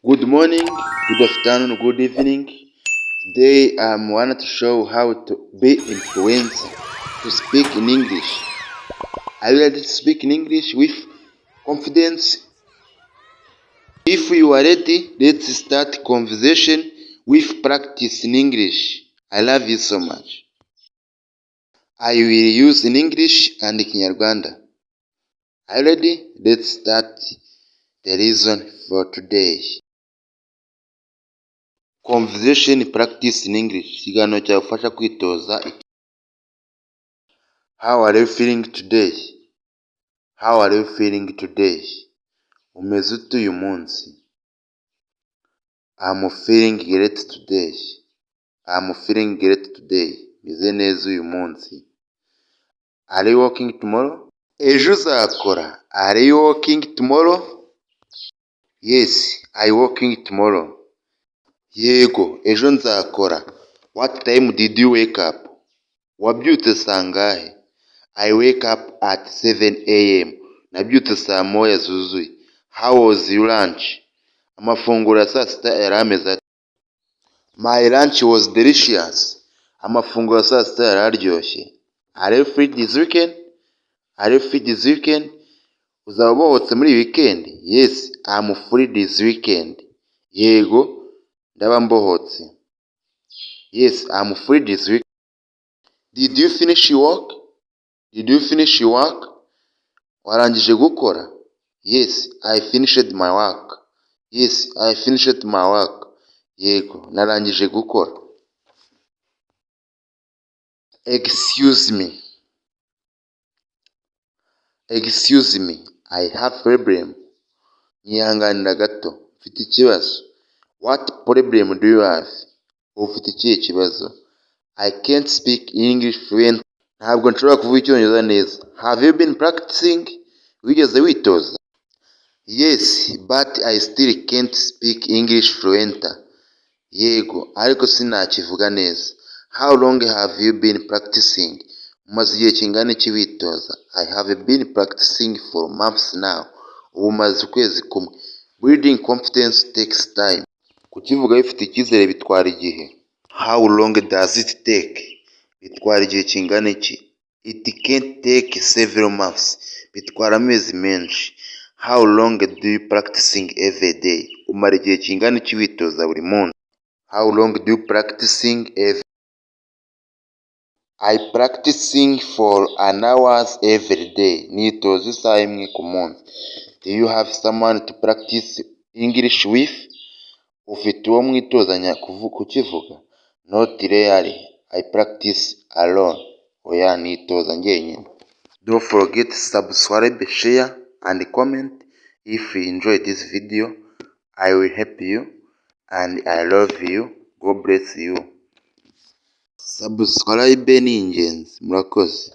Good morning, good afternoon, good evening. Today I wanted to show how to be influencer to speak in English. Are you ready to speak in English with confidence? If you are ready, let's start conversation with practice in English. I love you so much. I will use in English and Kinyarwanda. Are you ready? Let's start the reason for today. Conversation practice in English. Ikiganiro cyagufasha kwitoza. How are you feeling today? How are you feeling today? Umeze ute uyu munsi? I'm feeling great today. I'm feeling great today. Meze neza uyu munsi. Are you working tomorrow? Ejo uzakora. Are you working tomorrow? Yes, I working tomorrow. Yego, ejo nzakora. What time did you wake up? Wabyutse sangahe? I wake up at 7 a.m. Nabyutse saa moya zuzuye. How was your lunch? Amafunguro ya saa sita yari ameze ate? My lunch was delicious. Amafunguro ya saa sita yari aryoshye. Are you free this weekend? Are you free this weekend? Uzaba ubohotse muri weekend? Yes, I'm free this weekend. Yego, ndaba mbohotse. Yes, I'm free this weekend. Did you finish your work? Did you finish your work? Warangije gukora? Yes, I finished my work. Yes, I finished my work. Yego, narangije gukora. Excuse me. Excuse me. I have problem. Nyihanganira gato. Mfite ikibazo. What problem do you have? Ufite ikihe kibazo? I can't speak English fluent. Ntabwo nshobora kuvuga Icyongereza neza. Have you been practicing? Wigeze witoza? Yes, but I still can't speak English fluent. Yego, ariko sinakivuga neza. How long have you been practicing? Umaze igihe kingana iki witoza? I have been practicing for months now. Ubu maze ukwezi kumwe. Building confidence takes time. Kukivuga bifite icyizere bitwara igihe. How long does it take? Bitwara igihe kingana iki? It can take several months. Bitwara amezi menshi. How long do you practicing every day? Umara igihe kingana iki witoza buri munsi? How long do you practicing every? I practicing for an hours every day. Nitoza isaha imwe ku munsi. Do you have someone to practice English with? Ufite uwo mwitozanya kukivuga? Not really. I practice alone. Oya, nitoza njyenyine. Don't forget to subscribe, share and comment. If you enjoyed this video, I will help you and I love you. God bless you. Subscribe ni ingenzi. Murakoze.